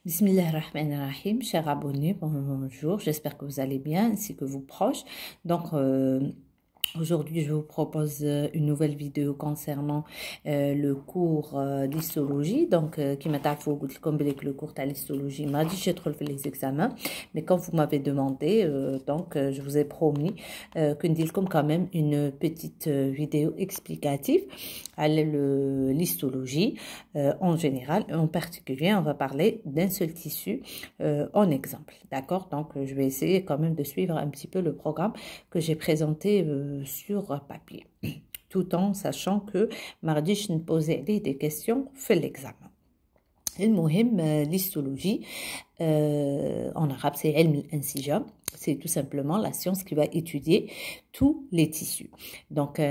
Bismillahirrahmanirrahim, chers abonnés, bonjour, j'espère que vous allez bien ainsi que vos proches. Donc, aujourd'hui, je vous propose une nouvelle vidéo concernant le cours d'histologie. Donc, qui m'a comme le cours d'histologie m'a dit j'ai trouvé les examens, mais comme vous m'avez demandé, je vous ai promis que nous comme quand même une petite vidéo explicative à l'histologie en général, en particulier, on va parler d'un seul tissu en exemple, d'accord? Donc, je vais essayer quand même de suivre un petit peu le programme que j'ai présenté sur papier, tout en sachant que mardi, je ne posais des questions fait l'examen. المهم l'histologie en arabe c'est علم الأنسجة, c'est tout simplement la science qui va étudier tous les tissus. Donc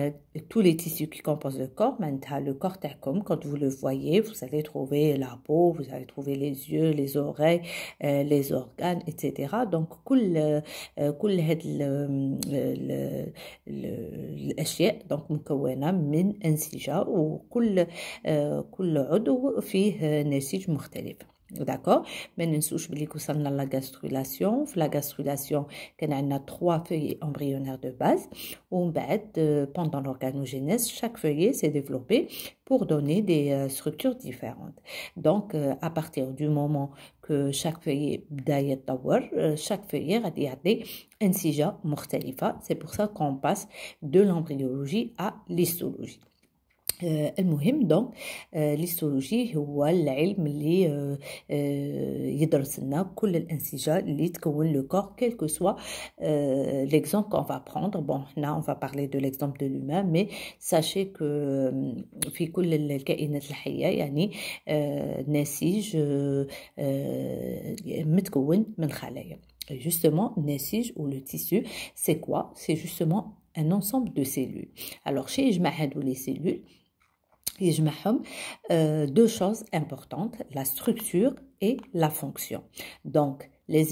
tous les tissus qui composent le corps, le corps quand vous le voyez, vous allez trouver la peau, vous allez trouver les yeux, les oreilles, les organes, etc. Donc كل هاد الأشياء donc مكونة من أنسجة وكل كل عضو فيه نسيج مختلف. D'accord, mais nous sommes concernant la gastrulation. La gastrulation, on a 3 feuillets embryonnaires de base. Pendant l'organogénèse, chaque feuillet s'est développé pour donner des structures différentes. Donc, à partir du moment que chaque feuillet chaque feuillet a des انسجة مختلفة. C'est pour ça qu'on passe de l'embryologie à l'histologie. المهم دونك l'histologie هو العلم اللي يدرس لنا كل الأنسجة اللي تكون le corps, quel que soit l'exemple qu'on va prendre. Bon, là on va parler de l'exemple de l'humain, mais sachez que في كل الكائنات الحية يعني نسيج متكون من خلايا. Justement, nesige ou le tissu, c'est quoi? C'est justement un ensemble de cellules. Alors, chez les cellules, deux choses importantes, la structure et la fonction. Donc, les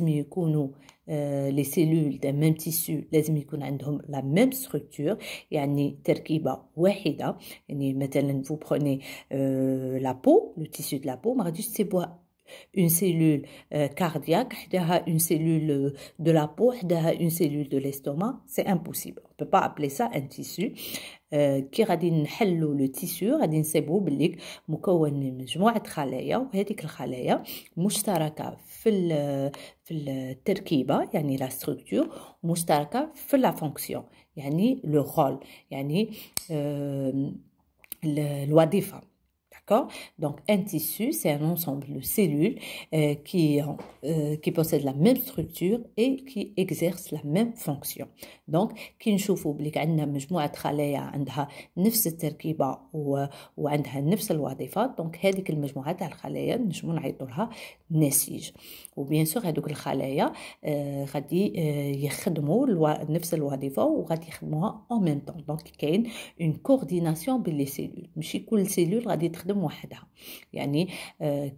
cellules d'un même tissu لازم يكون عندهم la même structure, يعني تركيبة واحدة. يعني مثلا vous prenez la peau, le tissu de la peau, ما غاديش تسيبوها une cellule cardiaque, une cellule de la peau, une cellule de l'estomac, c'est impossible. On ne peut pas appeler ça un tissu. كي غادي نحلوا لو تيسيو غادي نسيبوه بليك مكون من مجموعه خلايا، وهذيك الخلايا مشتركه في التركيبه يعني لا ستركتور، مشتركه في لا فونكسيون يعني لو رول يعني الوظيفه. D'accord? Donc, un tissu, c'est un ensemble de cellules qui possèdent la même structure et qui exercent la même fonction. Donc, كي نشوفوا بليك عندنا مجموعة خلايا عندها نفس التركيبة وعندها نفس الوظيفة، دونك هذيك المجموعة تاع الخلايا نجمو نعيطوا لها نسيج. وبيان سور هذوك الخلايا غادي يخدموا نفس الوظيفة وغادي يخدموها en même temps. دونك كاين une coordination بين لي سيلول، ماشي كل سيلول غادي تخدم وحدها. يعني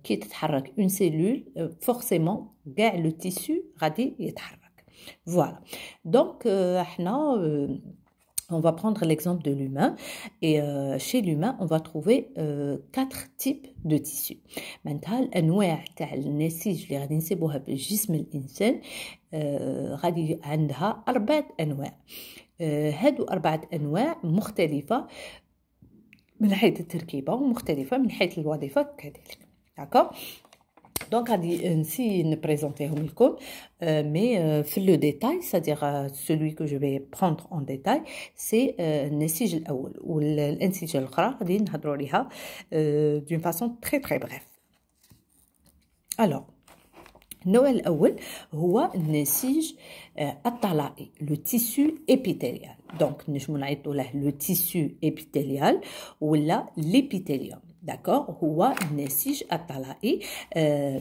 كي تتحرك une cellule forcément كاع لو تيسو غادي يتحرك. Voilà. Donc, on va prendre l'exemple de l'humain. Et chez l'humain, on va trouver 4 types de tissus. Maintenant, الأنواع تاع النسيج اللي غادي نسيبوها في جسم الإنسان غادي عندها 4 أنواع. هادو 4 أنواع مختلفة من حيث التركيبة ومختلفة من حيث الوظيفة كذلك. D'accord? Donc, ainsi, ne présentez-vous mais le détail, c'est-à-dire celui que je vais prendre en détail, c'est النسيج الأول والنسيج الأخرى غادي نهضروا عليها d'une façon très très brève. Alors, النوع الأول هو النسيج الطلائي, le tissu épithélial. Donc, نجمو نعيطوا له le tissu épithélial ولا l'épithélium. داكور هو النسيج الطلائي.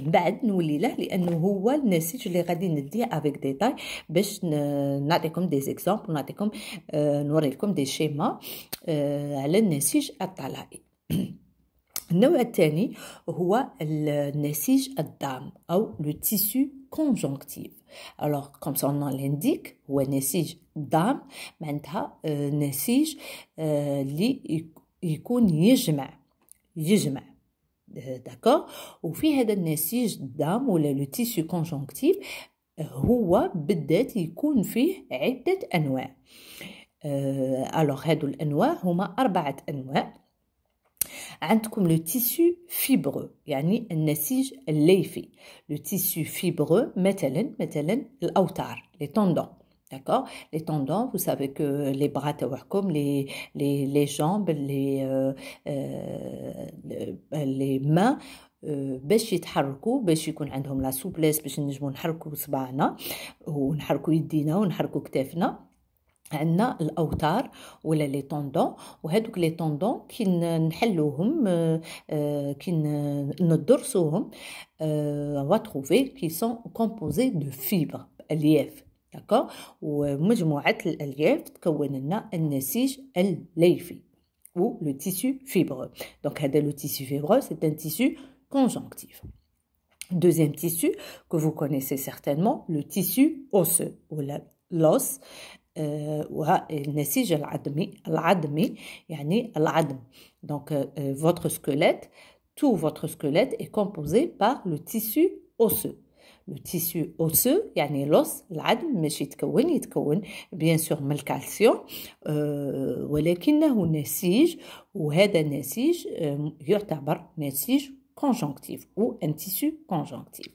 بعد نولي له لانه هو النسيج اللي غادي نديه افيك ديتاي باش نعطيكم دي زيكزامبل ونعطيكم نوريكم دي شيما على النسيج الطلائي. النوع الثاني هو النسيج الدام او لو تيسو conjonctif. Alors, comme son nom l'indique, هو نسيج دام معناتها نسيج اللي يكون يجمع d'accord. وفي هذا النسيج الدم ولا لو تيسيو كونجونكتيف هو بالذات يكون فيه عدة أنواع. ألوغ هادو الأنواع هما 4 أنواع. عندكم لو تيسيو فيبرو يعني النسيج الليفي. لو تيسيو فيبرو مثلا الأوتار لي تندون. D'accord? Les tendons, vous savez que les bras تاعكم, les jambes, les mains باش يتحركوا باش يكون عندهم لا سوبليس باش نجموا نحركوا صباعنا ونحركوا يدينا ونحركوا كتافنا. عندنا الاوتار ولا لي طوندون وهذوك لي طوندون كي نحلوهم كي ندرسوهم va trouver qu'ils sont composés de fibres الياف. d'accord. ومجموعه الالياف تكون لنا النسيج الليفي ou le tissu fibreux. Donc le tissu fibreux c'est un tissu conjonctif. Deuxième tissu que vous connaissez certainement, le tissu osseux ou l'os. والنسيج العظمي يعني العظم. Donc votre squelette, tout votre squelette est composé par le tissu osseux. Le tissu osseux يعني l'os العظم ماشي يتكون bien sûr من الكالسيوم ولكنه نسيج وهذا النسيج يعتبر نسيج conjonctif ou un tissu conjonctif.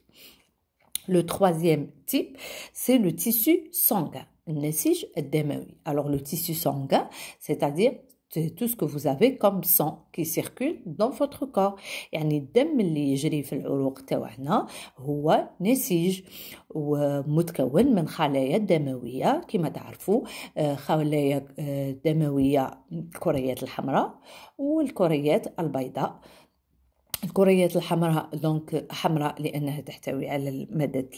Le troisième type, c'est le tissu sanguin. النسيج الدموي. Alors le tissu sanguin, c'est-à-dire c'est tout ce que vous avez comme sang qui circule dans votre corps. يعني الدم اللي يجري في العروق تاعنا هو نسيج ومتكون من خلايا دموية كما تعرفوا. خلايا دموية الكريات الحمراء والكريات البيضاء. الكريات الحمراء دونك حمراء لانها تحتوي على ماده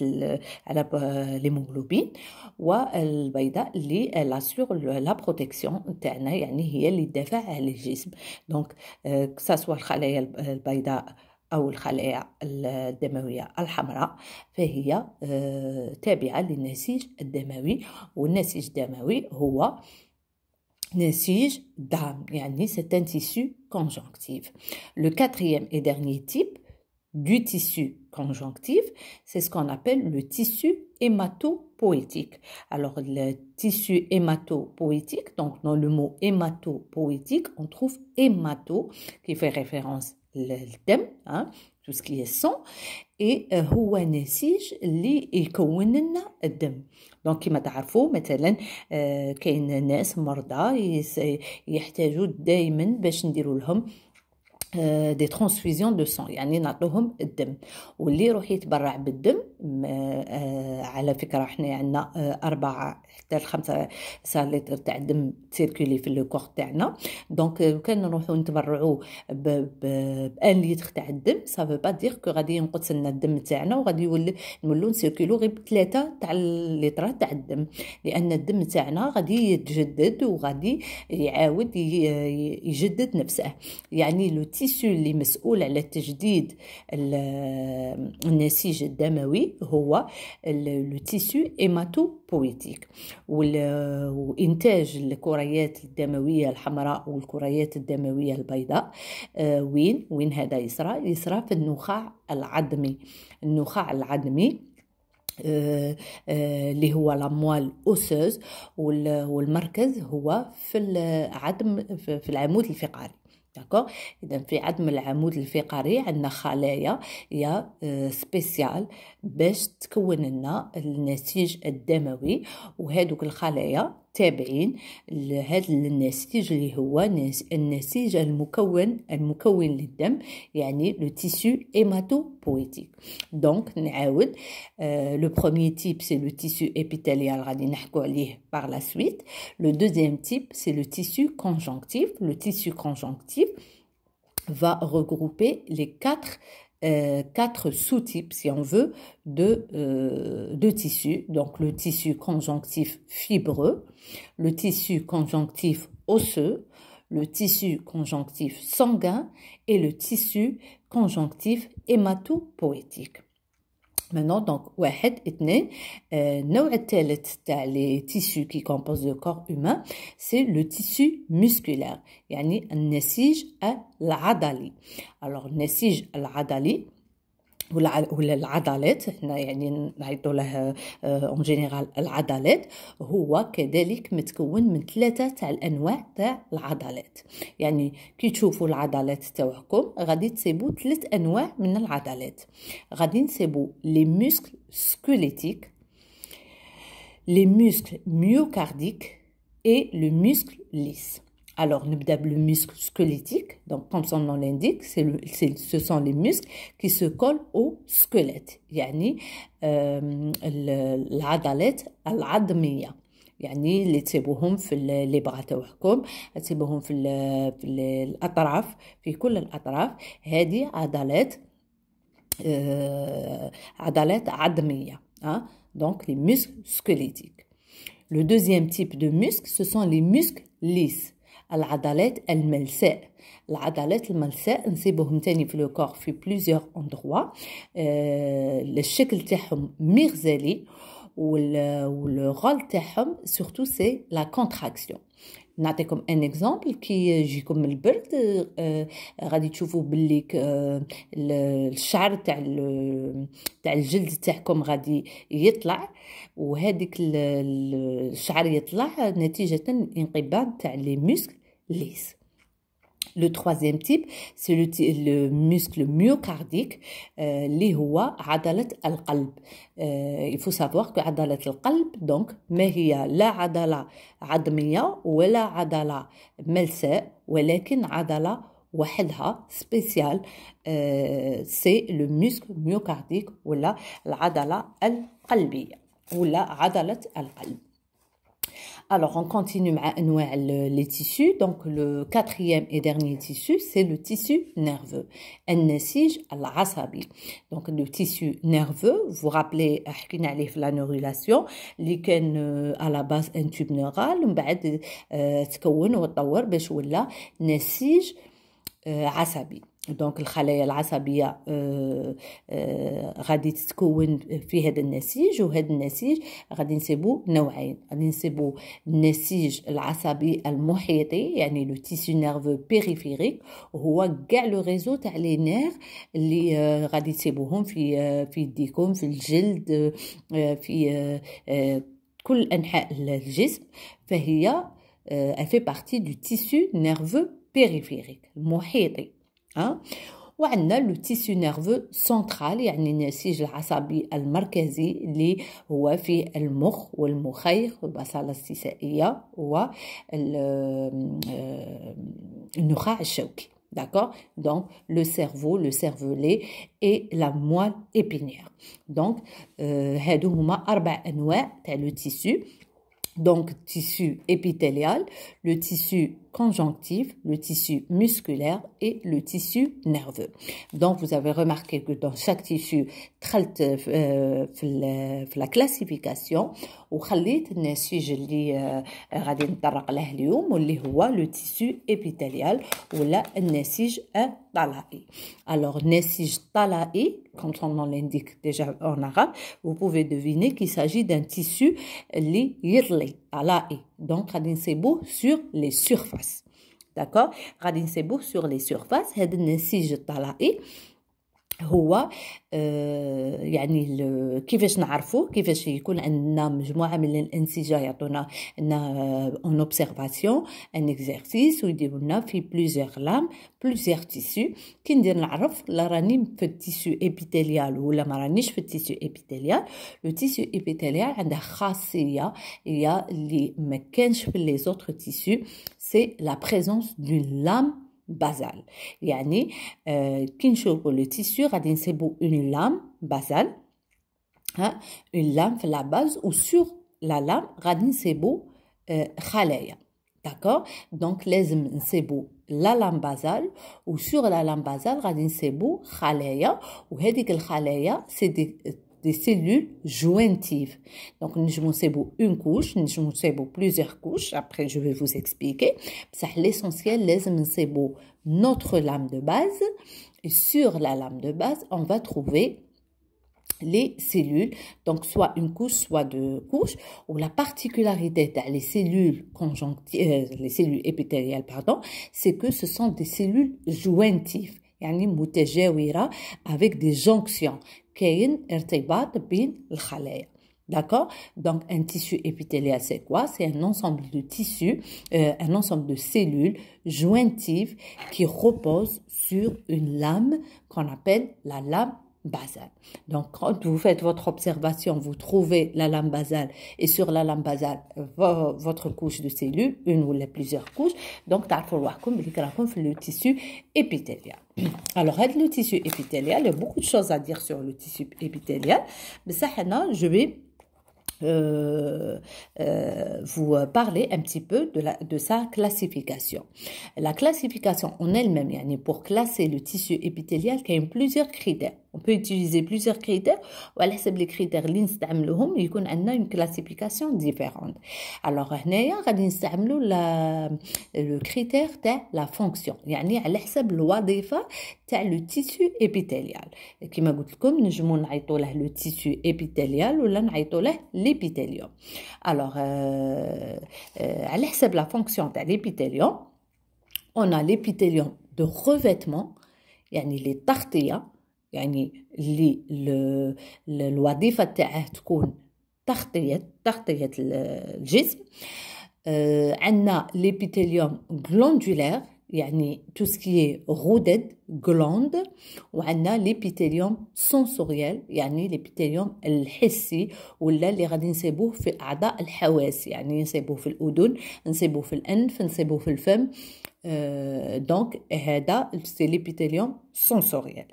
على الهيموغلوبين والبيضاء اللي لاسيغ لا بروتيكسيون تاعنا يعني هي اللي تدافع على الجسم. دونك سواء الخلايا البيضاء او الخلايا الدمويه الحمراء فهي تابعه للنسيج الدموي. والنسيج الدموي هو نسيج دم يعني c'est un tissu conjonctif. Le quatrième et dernier type du tissu conjonctif, c'est ce qu'on appelle le tissu hématopoïétique. Alors le tissu hématopoïétique, donc dans le mot hématopoïétique, on trouve hémato qui fait référence للدم, hein, tout ce qui est sang, et هو نسيج اللي يكون لنا الدم. دونك كما تعرفوا مثلا كاين ناس مرضى يحتاجوا دائما باش نديروا لهم دي ترانسفيزيون دو سون يعني نعطوهم الدم واللي يروح يتبرع بالدم. على فكره احنا عندنا 4 حتى 5 لتر تاع الدم تسيركولي في لو كور تاعنا. دونك كان نروحوا نتبرعوا بان لتر تاع الدم سا فو با دير كو غادي ينقص لنا الدم تاعنا وغادي نولوا نسيركولو غير ب3 تاع اللترات تاع الدم لان الدم تاعنا غادي يتجدد وغادي يعاود يجدد نفسه. يعني لو التيسيو اللي مسؤول على تجديد النسيج الدموي هو لو تيسيو هيماتوبويتيك. وإنتاج الكريات الدموية الحمراء والكريات الدموية البيضاء وين هذا يصرى في النخاع العظمي. النخاع العظمي اللي هو لاموال اوسوز والمركز هو في العظم في العمود الفقري. داكوغ. اذا في عظم العمود الفقري عندنا خلايا يا سبيسيال باش تكون لنا النسيج الدموي وهذوك الخلايا تابعين لهذا النسيج اللي هو النسيج المكون للدم يعني لو تيسيو هيماتوبويتيك. دونك نعاود لو بروميير تيب سي لو تيسيو épithélial غادي نحكوا عليه par la suite. Le deuxième type c'est le tissu conjonctif. Le tissu conjonctif va regrouper les quatre sous-types, si on veut, de tissus. Donc, le tissu conjonctif fibreux, le tissu conjonctif osseux, le tissu conjonctif sanguin et le tissu conjonctif hématopoïétique. Maintenant, donc, واحد, اثنين, النوع الثالث تاع les tissus qui composent le corps humain, c'est le tissu musculaire, يعني النسيج العضلي. Alors, النسيج العضلي ولا العضلات، احنا يعني نعيطوا له اون جينيرال العضلات، هو كذلك متكون من 3 تاع الانواع تاع العضلات. يعني كي تشوفوا العضلات تاعكم غادي تصيبوا 3 انواع من العضلات. غادي نصيبوا لي موسكل سكوليتيك، لي موسكل ميوكارديك et le muscle lisse. Alors, نبدأ le muscle squelettique. Donc, comme son nom l'indique, ce sont les muscles qui se collent au squelette. يعني العضلات العظمية. يعني اللي تسيبوهم في لي بغا تاعكم، تسيبوهم في الأطراف، في كل الأطراف. هذه عضلات عظمية. Donc, les muscles squelettiques. Le deuxième type de muscles, ce sont les muscles lisses. العضلات الملساء. العضلات الملساء نصيبوهم تاني في لو كور في بليزيور اندروا. الشكل تاعهم مغزلي، والغول تاعهم سورتو سي لا كونتراكسيون. نعطيكم ان اكزامبل. كي يجيكم من البرد غادي تشوفوا باللي الشعر تاع الجلد تاعكم غادي يطلع، وهذيك الشعر يطلع نتيجه انقباض تاع لي موسكل ليس. Le troisième type, c'est le muscle myocardique, اللي هو عضلة القلب. Il faut savoir que عضلة القلب donc ما هي لا عضلة عظمية ولا عضلة ملساء، ولكن عضلة وحدها سبيسيال، c'est le muscle myocardique ولا العضلة القلبية ولا عضلة القلب. Alors, on continue avec les tissus. Donc, le quatrième et dernier tissu, c'est le tissu nerveux. النسيج العصبي. Donc, le tissu nerveux, vous vous rappelez, حكينا عليه في la neurulation, اللي كان à la base un tube neural، ومن بعد تكون وتطور باش ولا نسيج عصبي. دونك الخلايا العصبيه غادي تتكون في هذا النسيج، وهذا النسيج غادي نسيبو نوعين. غادي نسيبو النسيج العصبي المحيطي، يعني لو تيسيو نيرفو بيريفيريك، وهو كاع لو ريزو تاع لي نير اللي غادي تسيبوهم في يديكم، في الجلد، في كل انحاء الجسم. فهي elle fait partie du tissu nerveux périphérique المحيطي. وعندنا لو تيسيو نيرفو سنترال، يعني النسيج العصبي المركزي اللي هو في المخ والمخيخ والبصالة السيسائية والنخاع الشوكي. D'accord? Donc, le cerveau, le cervelet et la moelle épinière. Donc, هادو هما 4 أنواع تاع لو تيسيو. Donc, tissu épithélial, le tissu conjonctif, le tissu musculaire et le tissu nerveux. Donc, vous avez remarqué que dans chaque tissu, في la classification, وخليت النسيج اللي غادي نتطرق له اليوم واللي هو le tissu épithélial ولا النسيج الطلائي. Alors, النسيج الطلائي, comme son nom l'indique déjà en arabe, vous pouvez deviner qu'il s'agit d'un tissu اللي يطلي طلائي. Donc, غادي نصيبوه sur les surfaces. D'accord? غادي نصيبوه sur les surfaces. هذا النسيج الطلائي هو يعني كيفاش نعرفوه، كيفاش يكون عندنا مجموعه من الانسجه يعطونا اون اوبسيرفاسيون ان اكزرسيس ويديروا لنا في بليزيور لام بليزيور تيسيو. كي ندير نعرف لا راني في التيسيو ايبيثيليال ولا ما رانيش في التيسيو ايبيثيليال. لو تيسيو ايبيثيليال عنده خاصيه هي اللي ما كانش في لي زوتر تيسيو، سي لا بريزونس دون لام basale. يعني كي نشوفوا لو تيسيو غادي نصيبوا اون لام بازال، اون لام في لا باز، و سور لا لام غادي نصيبوا خلايا. داكور؟ دونك لازم نصيبوا لا لام بازال، و سور لا لام بازال غادي نصيبوا خلايا، وهذيك الخلايا سي des cellules jointives. Donc, nous avons une couche, nous avons plusieurs couches. Après, je vais vous expliquer. L'essentiel, nous avons notre lame de base. Et sur la lame de base, on va trouver les cellules, donc soit une couche, soit deux couches. Ou la particularité des cellules les cellules épithéliales, pardon, c'est que ce sont des cellules jointives, يعني متجاورة avec des jonctions. كاين ارتباط بين الخلايا. D'accord? Donc, un tissu épithélial, c'est quoi? C'est un ensemble de tissus, un ensemble de cellules jointives qui reposent sur une lame qu'on appelle la lame basale. Donc, quand vous faites votre observation, vous trouvez la lame basale et sur la lame basale, votre couche de cellules, une ou plusieurs couches. Donc, le tissu épithélial. Alors, le tissu épithélial, il y a beaucoup de choses à dire sur le tissu épithélial. Mais ça, je vais vous parler un petit peu de sa classification. La classification en elle-même, pour classer le tissu épithélial, il y a plusieurs critères. On peut utiliser plusieurs critères وعلى حسب les critères اللي نستعملوهم يكون عندنا une classification différente. Alors هنايا غادي نستعملوا le critère تاع la fonction يعني على حسب الوظيفة تاع le tissu épithélial. كما قلت لكم نجموا نعيطوا له le tissu épithélial ولا نعيطوا له l'épithélium. Alors على حسب la fonction تاع l'épithélium, on a l'épithélium de revêtement يعني les تغطية يعني اللي الوظيفة تاعه تكون تغطية الجسم. عندنا l'épithélium glandulaire يعني tout ce qui est غدد glande. وعندنا l'épithélium sensoriel يعني l'épithélium الحسي ولا اللي غادي نصيبوه في أعضاء الحواس يعني نصيبوه في الأذن نصيبوه في الأنف نصيبوه في الفم. Donc هذا c'est l'épithélium sensoriel.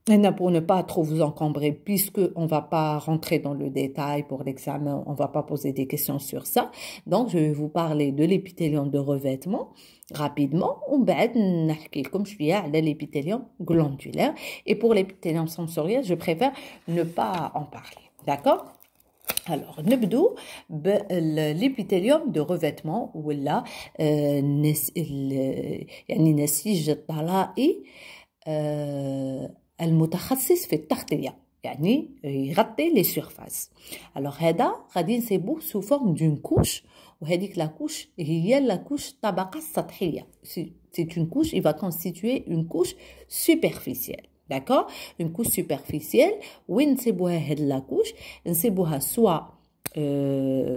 Et pour ne pas trop vous encombrer, puisque on va pas rentrer dans le détail pour l'examen, on va pas poser des questions sur ça. Donc, je vais vous parler de l'épithélium de revêtement rapidement. وبعد نحكي لكم شوية على l'épithélium glandulaire. Et pour l'épithélium sensoriel, je préfère ne pas en parler. D'accord? Alors, نبدو l'épithélium de revêtement ولا يعني نسيج الطلائي المتخصص في التغطية يعني يغطي لي سيرفاس. alors هذا غادي نصيبوه sous forme d'une couche وهذيك لا couche هي لا couche الطبقة السطحية. c'est une couche, il va constituer une couche superficielle. D'accord? Une couche superficielle وين نصيبوها هاد لا couche نصيبوها soit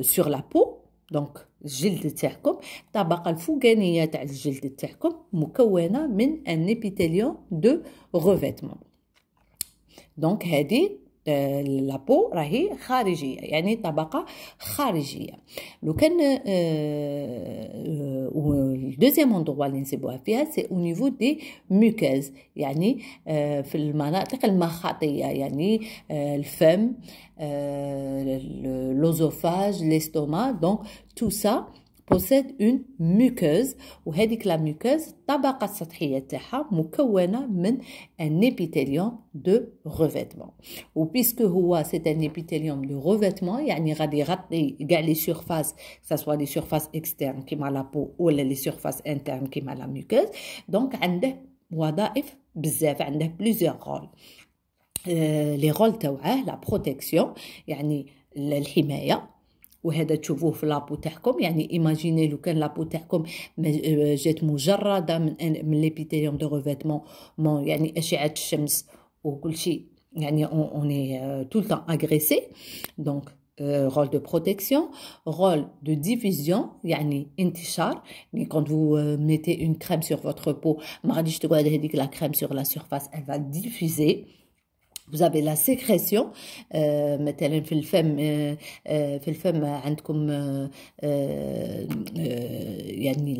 sur la peau donc الجلد تاعكم. الطبقة الفوقانية تاع الجلد تاعكم مكونة من un épithélium de revêtement. donc هذه لابو راهي خارجيه يعني طبقه خارجيه. لو كان الدوزيام اندروا اللي نسيبوها فيها سي او نيفو دي ميوكاز يعني في المناطق المخاطيه يعني الفم l'œsophage, l'estomac. Donc tout ça possède une muqueuse وهذيك لا muqueuse الطبقة السطحية تاعها مكونة من un épithélium de revêtement. وبيسك هو c'est un épithélium de revêtement يعني غادي يغطي كاع لي surfaces que ça soit les surfaces externes كيما لا peau ولا les surfaces internes كيما لا muqueuse. donc عنده وظائف بزاف عنده plusieurs rôles. les rôles تاوعه la protection يعني الحماية وهذا تشوفوه في لابو تاعكم يعني ايماجيني لو كان لابو تاعكم جات مجرده من ليبيثيليوم دو ريفيتمون يعني اشعه الشمس وكل شيء يعني on est tout le temps agressé. donc rôle de protection, rôle de diffusion يعني انتشار يعني quand vous mettez une crème sur votre peau ما غاديش تقعد هذيك la crème sur la surface, elle va diffuser. Vous avez la sécrétion مثلا في الفم عندكم يعني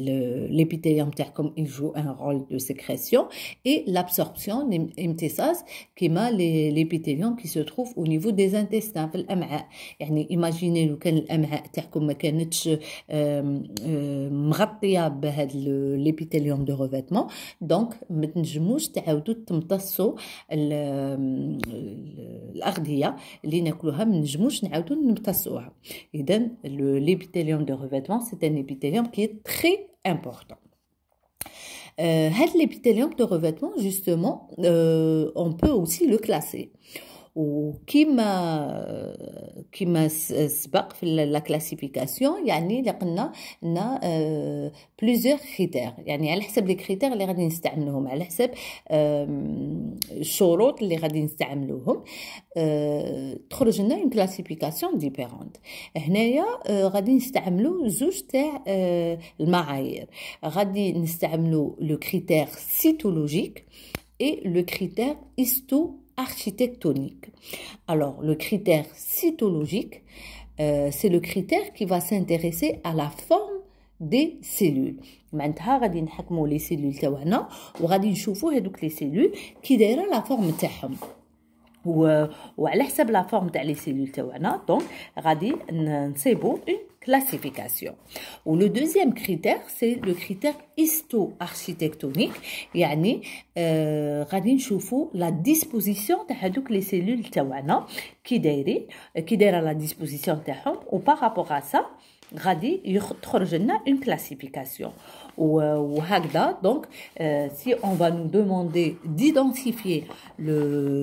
l'épithélium تاعكم il joue un rôle de sécrétion et l'absorption l'imتصاص كيما l'épithélium qui se trouve au niveau des intestins في الأمعاء. يعني imaginez لو كان الأمعاء تاعكم ما كانتش مغطية بهذا l'épithélium de revêtement donc ما تنجموش تعاودوا تمتصوا الأغذية اللي ناكلوها ما نجموش نعاودو نمتصوها. إذن l'épithélium de revêtement c'est un épithélium qui est très important. هاد l'épithélium de revêtement, justement, on peut aussi le classer. وكما سبق في لا كلاسيفيكاسيون يعني اللي قلنا ان بليزيور كريتير يعني على حسب لي كريتير اللي غادي نستعملوهم على حسب الشروط اللي غادي نستعملوهم تخرج لنا اون كلاسيفيكاسيون ديفيرونت. هنايا غادي نستعملوا زوج تاع المعايير. غادي نستعملوا لو كريتير سيتولوجيك et le critère histo-architectonique. Alors, le critère cytologique, c'est le critère qui va s'intéresser à la forme des cellules. معناتها غادي نحكموا لي سيلول تاعنا وغادي نشوفوا هذوك لي سيلول كي دايره لا فورم تاعهم وعلى حسب لا فورم تاع لي سيلول تاعنا دونك غادي نصيبوا اون classification. Ou le deuxième critère, c'est le critère histo-architectonique. يعني غادي نشوفوا la disposition تاع هذوك les cellules تاعنا كي دايره la disposition تاعهم و par rapport à ça غادي تخرج لنا une classification. وهكذا donc si on va nous demander d'identifier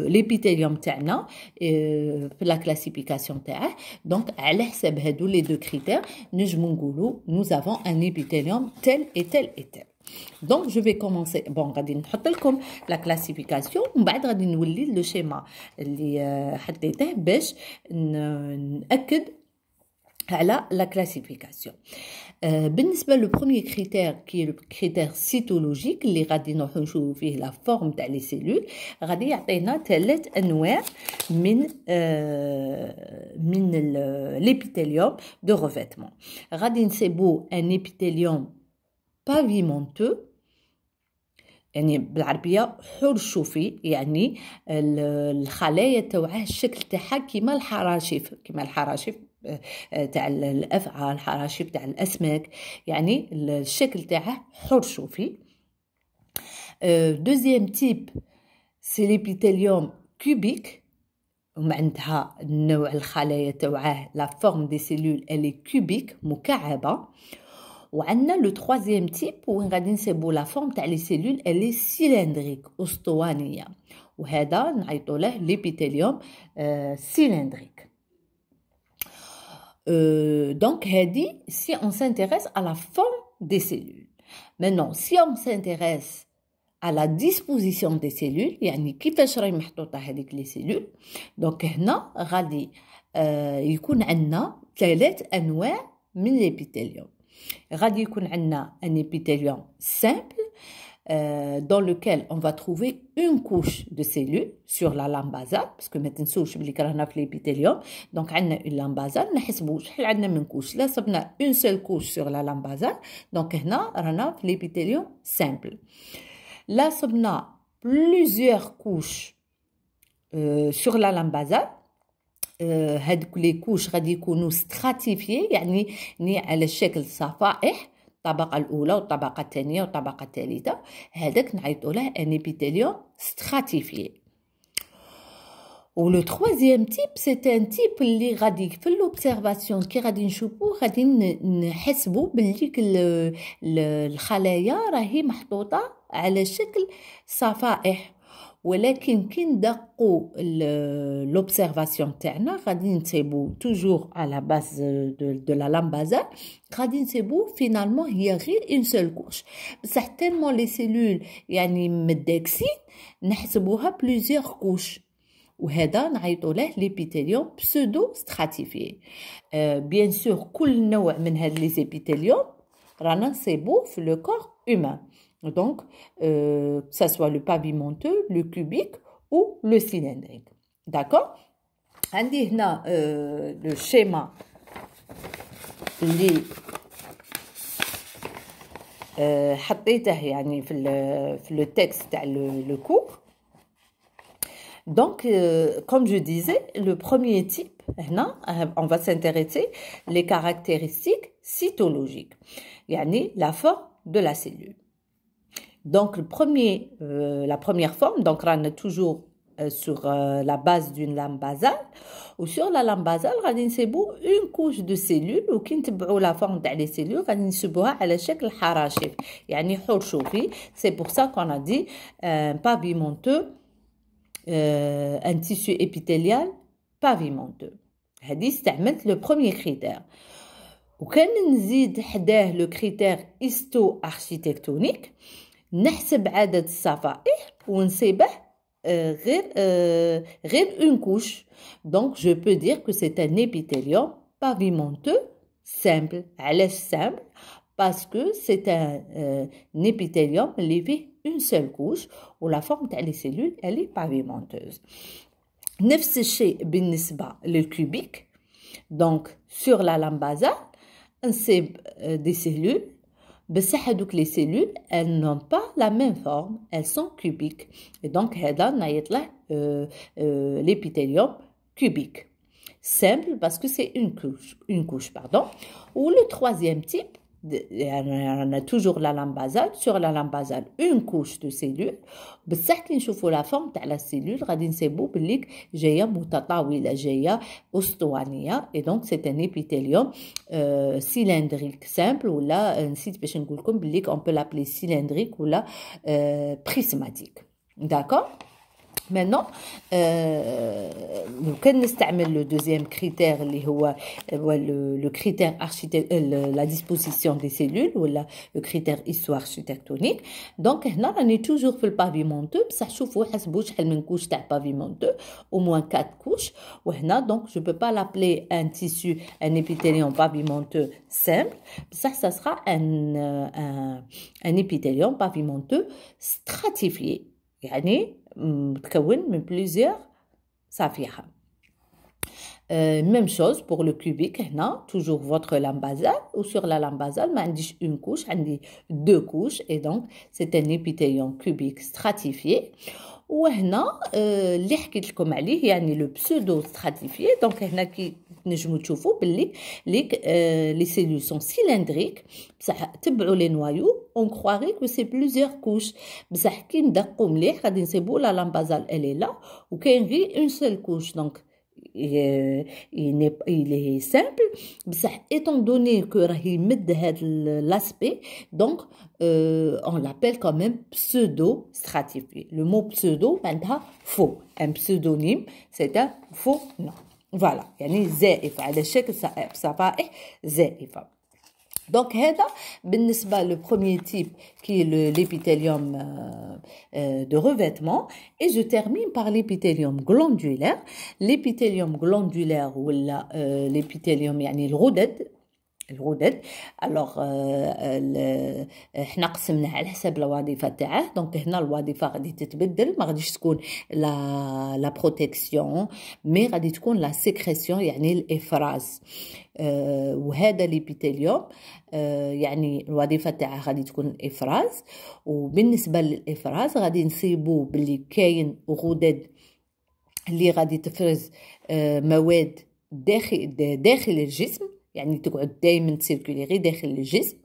l'épithélium تاعنا في la classification تاعه donc على حسب هادو les deux critères نجمو نقولوا nous avons un épithélium tel et tel et tel. Donc je vais commencer bon غادي نحط لكم la classification ومن بعد غادي نولي لو شيما اللي حطيته باش نأكد على la classification. بالنسبه لو بروميير كريتير كي لو كريتير سيتولوجيك اللي غادي نروحو نشوفو فيه لا فورم تاع لي سيلول غادي يعطينا 3 انواع من l'épithélium de revêtement. غادي نسيبو ان épithélium pavimenteux يعني بالعربيه حرشفي يعني الخلايا تاعه الشكل تاعها كيما الحراشف تاع الافعى الحراشف تاع الاسماك يعني الشكل تاعه حرشفي. دوزيام تيب سي ليبيثيليوم كوبيك ومعناتها نوع الخلايا تاعه لا فورم دي سيلول الي كوبيك مكعبه. وعندنا لو تروازيام تيب وين غادي نسيبو لا فورم تاع لي سيلول الي سيلندريك اسطوانيه وهذا نعيطوا له ليبيثيليوم سيلندريك. Donc, si on s'intéresse à la forme des cellules. Maintenant, si on s'intéresse à la disposition des cellules, يعني كيفاش راهي محطوطة هذيك لي سيلول. Donc هنا غادي يكون عندنا 3 أنواع من l'épithélium. غادي يكون عندنا un épithélium simple dans lequel on va trouver une couche de cellules sur la lame basale parce que ما تنسوش بلي رانا في l'épithélium donc عندنا une lame basale نحسبوا شحال عندنا من couche. لا صبنا une seule couche sur la lame basale donc هنا رانا في l'épithélium simple. لا صبنا plusieurs couches sur la lame basale هادوك لي كوش غادي يكونوا ستراتيفيي يعني على شكل صفائح الطبقه الاولى والطبقه الثانيه والطبقه الثالثه هذاك نعيطوا له ان épithélium stratifié. و لو troisième type c'est un type اللي غادي في l'observation كي غادي نشوفوه غادي نحسبوا بلي الخلايا راهي محطوطه على شكل صفائح ولكن كي ندقوا l'observation تاعنا غادي نسيبو توجور على باز دو لا لام بازال غادي نسيبو فينالمون هي غير اون سول كوش بصح تالمون لي سيلول يعني مداكسين نحسبوها بليزيور كوش وهذا نعيطوا له ليبيثيليوم بسودو ستراتيفيي. بيان سور كل نوع من هاد لي زيبيثيليوم رانا نصيبوه في لو كور هومان. Donc, que ça soit le pavimenteux, le cubique ou le cylindrique. D'accord? عندي هنا le schéma اللي حطيته يعني في le texte تاع le cours. Donc, comme je disais, le premier type, on va s'intéresser les caractéristiques cytologiques, يعني la forme de la cellule. Donc, la première forme, donc on a toujours sur la base d'une lame basale. وسور لا لام بازال غادي نسيبو اون كوش دو سيلول وكي نتبعوا لا فورم تاع لي سيلول غادي نسيبوها على شكل حراشف يعني حرشوفي. سي بور سا كون ا دي pavimenteux ان تيسو ابيثيليال pavimenteux. هذه استعملت لو بروميير كريتير. وكان نزيد حداه لو كريتير هيستو اركيتكتونيك نحسب عدد الصفائح ونسيبه غير une couche. Donc, je peux dire que c'est un épithélium pavimenteux simple. علاش simple? Parce que c'est un épithélium qui fait une seule couche où la forme des cellules elle est pavimenteuse. نفس الشيء بالنسبة للكوبيك. Donc, sur la lame basale, نسيب des cellules. بصح هذوك les cellules elles n'ont pas la même forme, elles sont cubiques. Et donc هذا نعيط له l'épithélium cubique. Simple parce que c'est une couche pardon. Ou le troisième type, on a toujours la lame basale. Sur la lame basale une couche de cellules. بصح كي نشوفوا la forme تاع la cellule غادي نسيبو بليك جايه متطاوله جايه اسطوانيه. Et donc c'est un épithélium cylindrique simple ولا نسيت باش نقول لكم بليك on peut l'appeler cylindrique ولا prismatique. D'accord. Maintenant, كان نستعمل le deuxième critère اللي هو le critère la disposition des cellules ou le critère histo-architectonique. Donc هنا راني toujours في البافيمونتو بصح شوفوا حسبوا شحال من كوش تاع بافيمونتو au moins 4 couches. وهنا donc je peux pas l'appeler un tissu un épithélium pavimenteux simple بصح ça sera un épithélium pavimenteux stratifié يعني متكون من plusieurs صفيحة. Même chose pour le cubique هنا toujours votre lame basale ou sur la lame basale ما عنديش une couche عندي deux couches et donc c'est un épithélium cubique stratifié. وهنا اللي حكيت لكم عليه يعني لو بسودو ستراتيفيي. دونك هنا كي تنجموا تشوفوا باللي ليك لي سيلول سون سيلندريك بصح تبعوا لي نوايو اون كرواري كو سي بلوزيور كوش بصح كي ندقوا مليح غادي نسيبوا لا لام بازال الي لا وكاين غير اون سول كوش. دونك il est simple بصح étant donné que راهي يمد هذا l'aspect donc on l'appelle quand même pseudo stratifié. Le mot pseudo معناتها faux. Un pseudonyme c'est un faux nom. Voilà يعني زائفة على شكل صفائح زائفة. Donc هذا بالنسبة le premier type qui est l'épithélium de revêtement. Et je termine par l'épithélium glandulaire. L'épithélium glandulaire ou l'épithélium يعني الغدد. alors احنا قسمناه على حسب الوظيفه تاعه. دونك هنا الوظيفه غادي تتبدل ما غاديش تكون لا بروتيكسيون مي غادي تكون لا سيكريسيون يعني الافراز. وهذا الابيثيليوم يعني الوظيفه تاعه غادي تكون الافراز. وبالنسبه للافراز غادي نصيبوا باللي كاين غدد اللي غادي تفرز مواد داخل الجسم يعني تقعد دائما تسيركولي غير داخل الجسم.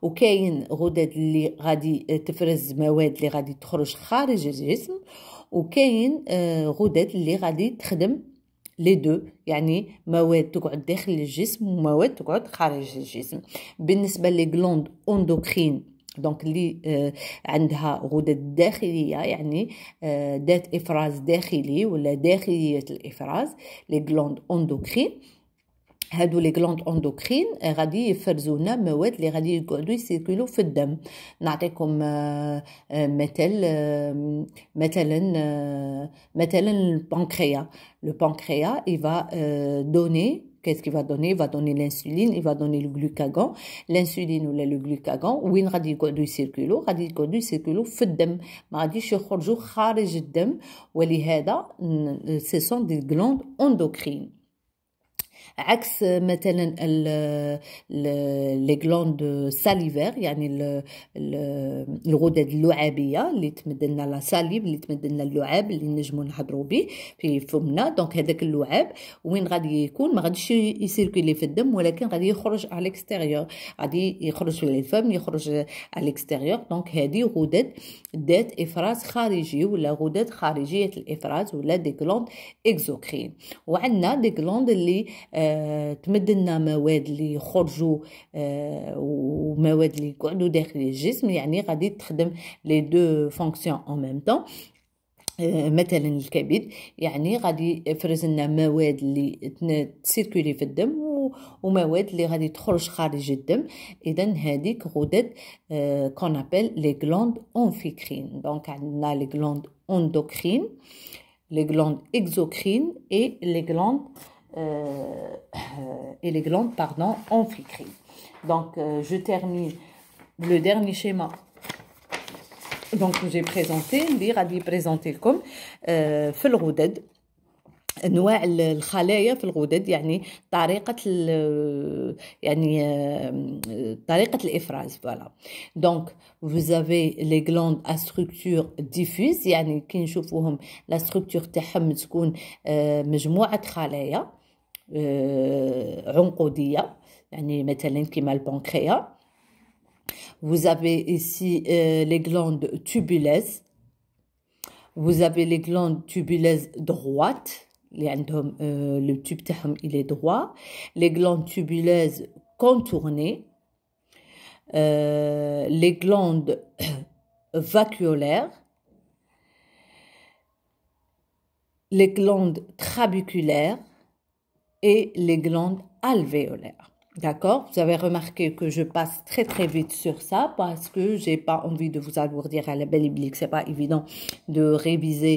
وكاين غدد اللي غادي تفرز مواد اللي غادي تخرج خارج الجسم. وكاين غدد اللي غادي تخدم لي دو يعني مواد تقعد داخل الجسم ومواد تقعد خارج الجسم. بالنسبه لي غلوند اندوكرين دونك اللي عندها غدد داخليه يعني ذات افراز داخلي ولا داخليه الافراز لي غلوند اندوكرين. هادو لي غلوند اندوكرين غادي يفرزوا لنا مواد اللي غادي يقعدوا يسيركلوا في الدم. نعطيكم مثلا البنكرياس. Le pancréas il va donner qu'est-ce qu'il va donner? Il va donner l'insuline, il va donner le glucagon. L'insuline ou le glucagon وين غادي يقعدوا يسيركلوا؟ غادي يقعدوا يسيركلوا في الدم ما غاديش يخرجوا خارج الدم. ولهذا ce sont des glandes endocrines. عكس مثلا لي غلوند ساليفير، يعني الغدد اللعابيه اللي تمد لنا لا ساليب، اللي تمد لنا اللعاب اللي نجمو نهضروا به في فمنا. دونك هذاك اللعاب وين غادي يكون؟ ما غاديش يسيركولي في الدم، ولكن غادي يخرج على الاكستيريور، غادي يخرج في الفم، يخرج على الاكستيريور. دونك هذه غدد ذات افراز خارجي ولا غدد خارجيه الافراز ولا دي غلوند اكزوكرين. وعندنا دي غلوند اللي تمد لنا مواد اللي يخرجوا ومواد اللي يقعدوا داخل الجسم، يعني غادي تخدم لي دو فونكسيون ان ميم طون. مثلا الكبد يعني غادي يفرز لنا مواد اللي تسيركولي في الدم ومواد اللي غادي تخرج خارج الدم. اذا هذيك غدد كون ابل لي غلوند اونفيكرين. دونك عندنا لي غلوند اندوكرين، لي غلوند اكزوكرين اي لي غلوند pardon, amphicrines. Donc, je termine le dernier schéma. Donc, j'ai présenté, اللي غادي présenter لكم في الغدد انواع الخلايا في الغدد، يعني طريقه الافراز. فوالا. دونك vous avez les glandes à structure diffuse، يعني كي نشوفوهم لا ستركتور تاعهم تكون مجموعه خلايا عنقوديه، يعني مثلا كيما البنكرياس. Vous avez ici les glandes tubuleuses. Vous avez les glandes tubuleuses droites اللي عندهم le tube تاعهم il est droit. Les glandes tubuleuses contournées. Les glandes vacuolaires. Les glandes trabéculaires et les glandes alvéolaires. D'accord? Vous avez remarqué que je passe très vite sur ça parce que j'ai pas envie de vous alourdir à la belle biblique. C'est pas évident de réviser